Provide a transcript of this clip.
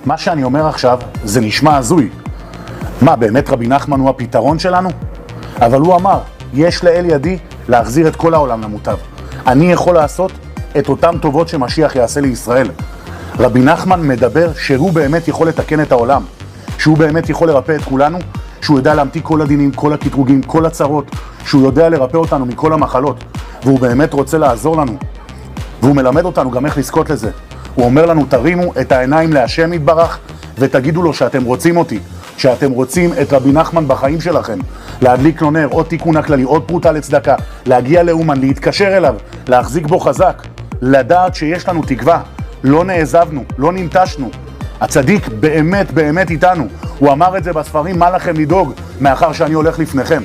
מה שאני אומר עכשיו זה נשמע הזוי. מה, באמת רבי נחמן הוא הפתרון שלנו? אבל הוא אמר, יש לאל ידי להחזיר את כל העולם למוטב. אני יכול לעשות את אותם טובות שמשיח יעשה לישראל. רבי נחמן מדבר שהוא באמת יכול לתקן את העולם, שהוא באמת יכול לרפא את כולנו, שהוא יודע להמתיק כל הדינים, כל הקטרוגים, כל הצרות, שהוא יודע לרפא אותנו מכל המחלות, והוא באמת רוצה לעזור לנו, והוא מלמד אותנו גם איך לזכות לזה. הוא אומר לנו, תרימו את העיניים להשם יתברך, ותגידו לו שאתם רוצים אותי, שאתם רוצים את רבי נחמן בחיים שלכם, להדליק לו נר, עוד תיקון הכללי, עוד פרוטה לצדקה, להגיע לאומן, להתקשר אליו, להחזיק בו חזק, לדעת שיש לנו תקווה, לא נעזבנו, לא ננטשנו. הצדיק באמת באמת איתנו. הוא אמר את זה בספרים, מה לכם לדאוג מאחר שאני הולך לפניכם.